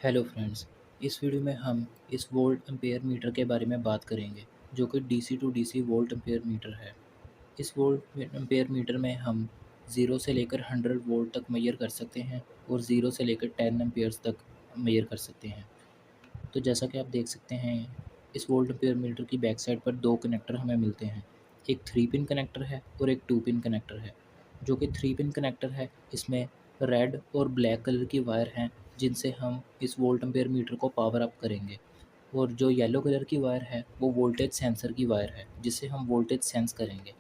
Hello friends. इस video में हम इस वोल्ट एम्पेयर मीटर के बारे में बात करेंगे जो कि DC to DC volt ampere metre है। इस वोल्ट एम्पेयर मीटर में हम 0 से लेकर 100 वोल्ट तक मेजर कर सकते हैं और 0 से लेकर 10 एम्पेयर्स तक मेजर कर सकते हैं। तो जैसा कि आप देख सकते हैं, इस वोल्ट एम्पेयर मीटर की बैक साइड पर दो कनेक्टर हमें मिलते हैं। एक 3 पिन कनेक्टर है और एक 2 पिन कनेक्टर है। जो कि 3 पिन कनेक्टर है, इसमें रेड और ब्लैक कलर की वायर हैं जिनसे हम इस वोल्ट एम्पेयर मीटर को पावर अप करेंगे। और जो येलो कलर की वायर है वो वोल्टेज सेंसर की वायर है जिससे हम वोल्टेज सेंस करेंगे।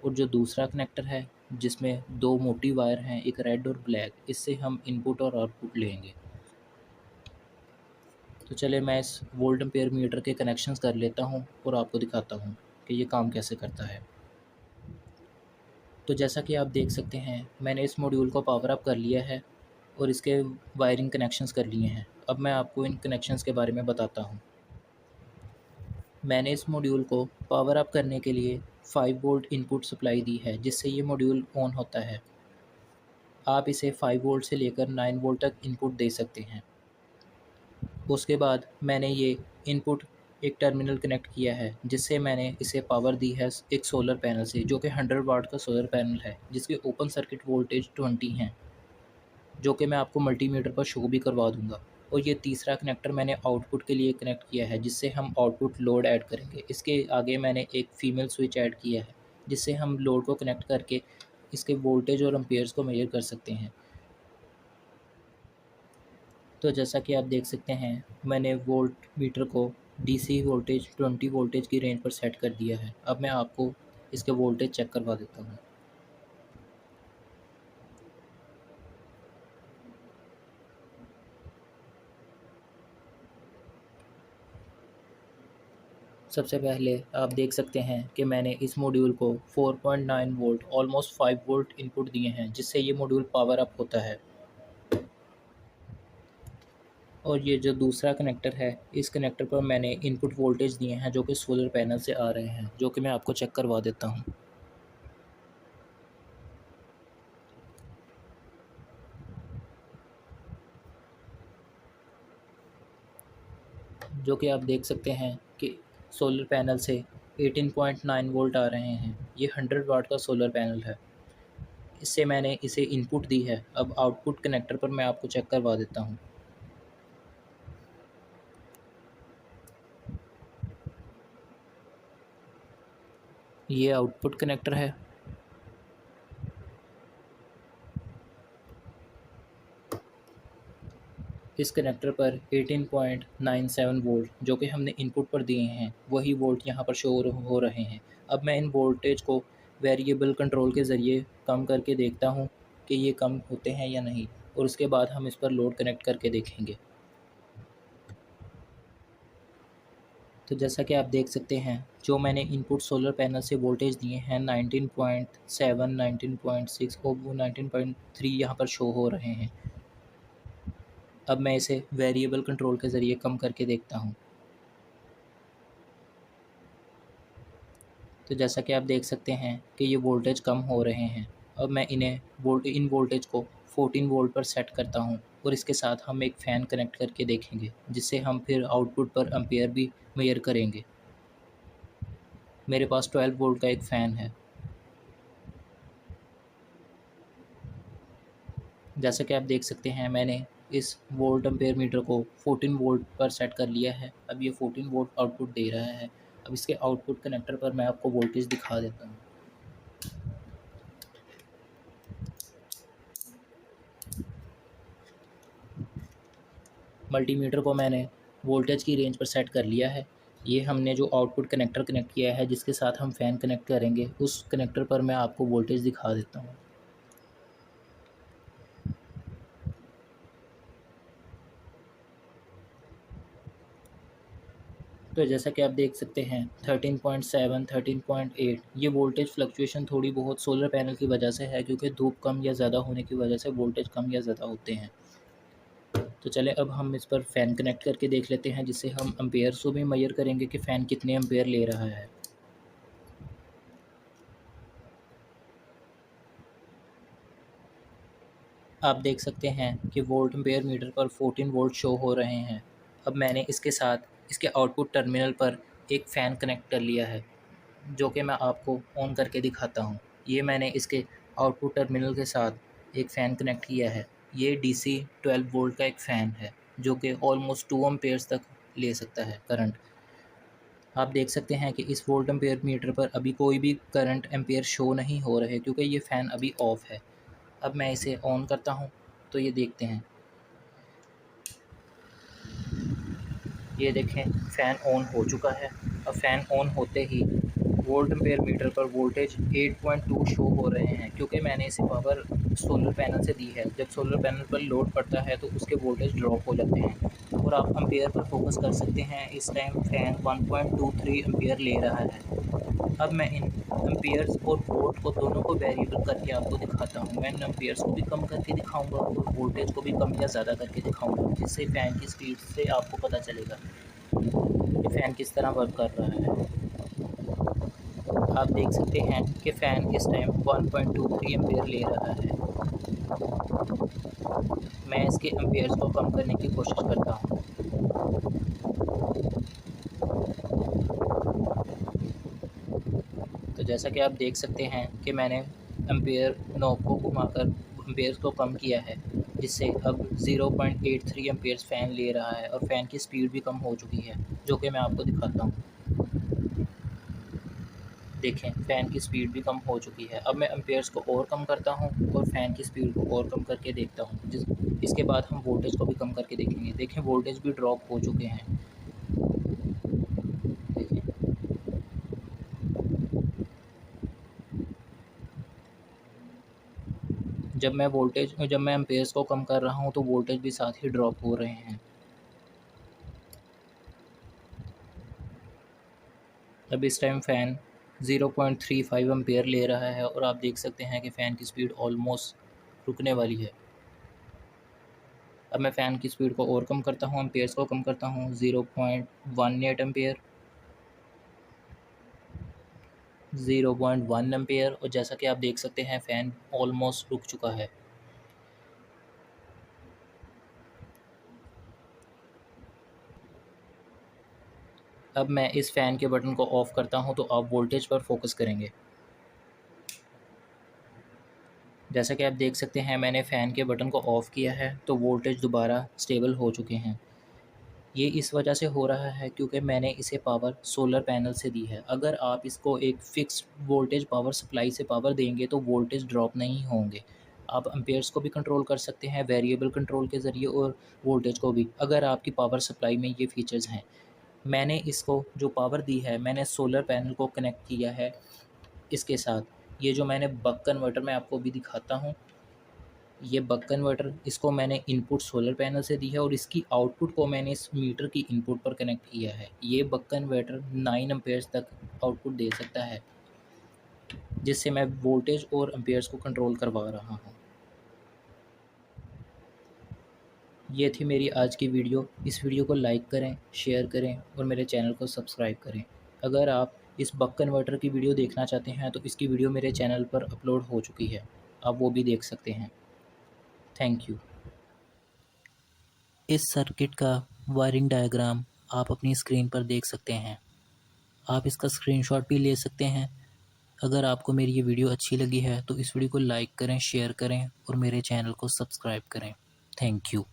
और जो दूसरा कनेक्टर है जिसमें दो मोटी वायर हैं, एक रेड और ब्लैक, इससे हम इनपुट और आउटपुट लेंगे। तो चलिए मैं इस वोल्ट एम्पेयर मीटर के कनेक्शंस कर लेता हूँ और आपको दिखाता हूँ कि ये काम कैसे करता है। तो जैसा कि आप देख सकते हैं, मैंने इस मॉड्यूल को पावर अप कर लिया है और इसके वायरिंग कनेक्शंस कर लिए हैं। अब मैं आपको इन कनेक्शंस के बारे में बताता हूँ। मैंने इस मॉड्यूल को पावर अप करने के लिए 5 वोल्ट इनपुट सप्लाई दी है जिससे ये मॉड्यूल ऑन होता है। आप इसे 5 वोल्ट से लेकर 9 वोल्ट तक इनपुट दे सकते हैं। उसके बाद मैंने ये इनपुट एक टर्मिनल कनेक्ट किया है जिससे मैंने इसे पावर दी है एक सोलर पैनल से, जो कि 100 वाट का सोलर पैनल है जिसकी ओपन सर्किट वोल्टेज 20 है, जो कि मैं आपको मल्टीमीटर पर शो भी करवा दूंगा। और ये तीसरा कनेक्टर मैंने आउटपुट के लिए कनेक्ट किया है जिससे हम आउटपुट लोड ऐड करेंगे। इसके आगे मैंने एक फीमेल स्विच ऐड किया है जिससे हम लोड को कनेक्ट करके इसके वोल्टेज और एम्पेयर्स को मेजर कर सकते हैं। तो जैसा कि आप देख सकते हैं, मैंने वोल्ट मीटर को डीसी वोल्टेज 20 वोल्टेज की रेंज पर सेट कर दिया है। अब मैं आपको इसके वोल्टेज चेक करवा देता हूँ। सबसे पहले आप देख सकते हैं कि मैंने इस मॉड्यूल को 4.9 वोल्ट ऑलमोस्ट 5 वोल्ट इनपुट दिए हैं जिससे ये मॉड्यूल पावर अप होता है। और ये जो दूसरा कनेक्टर है, इस कनेक्टर पर मैंने इनपुट वोल्टेज दिए हैं जो कि सोलर पैनल से आ रहे हैं, जो कि मैं आपको चेक करवा देता हूँ। जो कि आप देख सकते हैं कि सोलर पैनल से 18.9 वोल्ट आ रहे हैं। ये 100 वाट का सोलर पैनल है। इससे मैंने इसे इनपुट दी है। अब आउटपुट कनेक्टर पर मैं आपको चेक करवा देता हूँ। ये आउटपुट कनेक्टर है। इस कनेक्टर पर 18.97 वोल्ट जो कि हमने इनपुट पर दिए हैं, वही वोल्ट यहाँ पर शो हो रहे हैं। अब मैं इन वोल्टेज को वेरिएबल कंट्रोल के ज़रिए कम करके देखता हूँ कि ये कम होते हैं या नहीं, और उसके बाद हम इस पर लोड कनेक्ट करके देखेंगे। तो जैसा कि आप देख सकते हैं, जो मैंने इनपुट सोलर पैनल से वोल्टेज दिए हैं 19.7, 19.6 और वो 19.3 यहाँ पर शो हो रहे हैं। अब मैं इसे वेरिएबल कंट्रोल के ज़रिए कम करके देखता हूँ। तो जैसा कि आप देख सकते हैं कि ये वोल्टेज कम हो रहे हैं। अब मैं इन वोल्टेज को 14 वोल्ट पर सेट करता हूँ और इसके साथ हम एक फ़ैन कनेक्ट करके देखेंगे जिससे हम फिर आउटपुट पर एम्पेयर भी मेजर करेंगे। मेरे पास 12 वोल्ट का एक फ़ैन है। जैसा कि आप देख सकते हैं, मैंने इस वोल्ट एम्पेयर मीटर को 14 वोल्ट पर सेट कर लिया है। अब ये 14 वोल्ट आउटपुट दे रहा है। अब इसके आउटपुट कनेक्टर पर मैं आपको वोल्टेज दिखा देता हूँ। मल्टीमीटर को मैंने वोल्टेज की रेंज पर सेट कर लिया है। ये हमने जो आउटपुट कनेक्टर कनेक्ट किया है जिसके साथ हम फ़ैन कनेक्ट करेंगे, उस कनेक्टर पर मैं आपको वोल्टेज दिखा देता हूँ। तो जैसा कि आप देख सकते हैं, 13.7, 13.8 ये वोल्टेज फ्लक्चुएशन थोड़ी बहुत सोलर पैनल की वजह से है, क्योंकि धूप कम या ज़्यादा होने की वजह से वोल्टेज कम या ज़्यादा होते हैं। तो चलें अब हम इस पर फ़ैन कनेक्ट करके देख लेते हैं जिससे हम एम्पेयर्स को भी मेजर करेंगे कि फ़ैन कितने एम्पेयर ले रहा है। आप देख सकते हैं कि वोल्ट एम्पेयर मीटर पर 14 वोल्ट शो हो रहे हैं। अब मैंने इसके साथ इसके आउटपुट टर्मिनल पर एक फ़ैन कनेक्ट कर लिया है, जो कि मैं आपको ऑन करके दिखाता हूँ। ये मैंने इसके आउटपुट टर्मिनल के साथ एक फ़ैन कनेक्ट किया है। ये डीसी 12 वोल्ट का एक फ़ैन है, जो कि ऑलमोस्ट 2 एम्पेयर्स तक ले सकता है करंट। आप देख सकते हैं कि इस वोल्ट एम्पेयर मीटर पर अभी कोई भी करंट एम्पेयर शो नहीं हो रहे, क्योंकि ये फ़ैन अभी ऑफ़ है। अब मैं इसे ऑन करता हूँ तो ये देखते हैं, ये देखें फ़ैन ऑन हो चुका है। अब फ़ैन ऑन होते ही वोल्ट एम्पेयर मीटर पर वोल्टेज 8.2 शो हो रहे हैं, क्योंकि मैंने इसे पावर सोलर पैनल से दी है। जब सोलर पैनल पर लोड पड़ता है तो उसके वोल्टेज ड्रॉप हो जाते हैं। और आप एम्पेयर पर फोकस कर सकते हैं, इस टाइम फ़ैन 1.23 एम्पेयर ले रहा है। अब मैं इन एम्पेयर्स और वोल्ट को दोनों को वेरिएबल करके आपको दिखाता हूँ। मैं इन एम्पेयर्स को भी कम करके दिखाऊंगा और वोल्टेज को भी कम या ज़्यादा करके दिखाऊंगा, जिससे फ़ैन की स्पीड से आपको पता चलेगा कि फ़ैन किस तरह वर्क कर रहा है। आप देख सकते हैं कि फ़ैन इस टाइम 1.23 एम्पेयर ले रहा है। मैं इसके एम्पेयर्स को कम करने की कोशिश करता हूँ। तो जैसा कि आप देख सकते हैं कि मैंने एम्पेयर नॉब को घुमाकर एम्पेयर्स को कम किया है, जिससे अब 0.83 एम्पेयर्स फ़ैन ले रहा है और फ़ैन की स्पीड भी कम हो चुकी है, जो कि मैं आपको दिखाता हूँ। देखें फ़ैन की स्पीड भी कम हो चुकी है। अब मैं एम्पेयर्स को और कम करता हूँ और फ़ैन की स्पीड को और कम करके देखता हूँ। इसके बाद हम वोल्टेज को भी कम करके देखेंगे। देखें वोल्टेज भी ड्रॉप हो चुके हैं। देखें, जब मैं एम्पेयर्स को कम कर रहा हूँ तो वोल्टेज भी साथ ही ड्रॉप हो रहे हैं। अब इस टाइम फ़ैन 0.35 एम्पेयर ले रहा है और आप देख सकते हैं कि फ़ैन की स्पीड ऑलमोस्ट रुकने वाली है। अब मैं फ़ैन की स्पीड को और कम करता हूँ, एम्पेयर्स को कम करता हूँ, 0.18 एम्पेयर, 0.1 एम्पेयर, और जैसा कि आप देख सकते हैं फ़ैन ऑलमोस्ट रुक चुका है। अब मैं इस फ़ैन के बटन को ऑफ़ करता हूँ तो आप वोल्टेज पर फोकस करेंगे। जैसा कि आप देख सकते हैं मैंने फ़ैन के बटन को ऑफ़ किया है तो वोल्टेज दोबारा स्टेबल हो चुके हैं। ये इस वजह से हो रहा है क्योंकि मैंने इसे पावर सोलर पैनल से दी है। अगर आप इसको एक फ़िक्स्ड वोल्टेज पावर सप्लाई से पावर देंगे तो वोल्टेज ड्रॉप नहीं होंगे। आप एम्पेयर्स को भी कंट्रोल कर सकते हैं वेरिएबल कंट्रोल के ज़रिए और वोल्टेज को भी, अगर आपकी पावर सप्लाई में ये फ़ीचर्स हैं। मैंने इसको जो पावर दी है मैंने सोलर पैनल को कनेक्ट किया है इसके साथ। ये जो मैंने बक कन्वर्टर मैं आपको भी दिखाता हूँ, ये बक कन्वर्टर इसको मैंने इनपुट सोलर पैनल से दी है और इसकी आउटपुट को मैंने इस मीटर की इनपुट पर कनेक्ट किया है। ये बक कन्वर्टर 9 एम्पेयर्स तक आउटपुट दे सकता है, जिससे मैं वोल्टेज और एम्पेयर्स को कंट्रोल करवा रहा हूँ। ये थी मेरी आज की वीडियो। इस वीडियो को लाइक करें, शेयर करें और मेरे चैनल को सब्सक्राइब करें। अगर आप इस बक कन्वर्टर की वीडियो देखना चाहते हैं तो इसकी वीडियो मेरे चैनल पर अपलोड हो चुकी है, आप वो भी देख सकते हैं। Thank you. इस सर्किट का वायरिंग डायग्राम आप अपनी स्क्रीन पर देख सकते हैं। आप इसका स्क्रीनशॉट भी ले सकते हैं। अगर आपको मेरी ये वीडियो अच्छी लगी है तो इस वीडियो को लाइक करें, शेयर करें और मेरे चैनल को सब्सक्राइब करें। Thank you.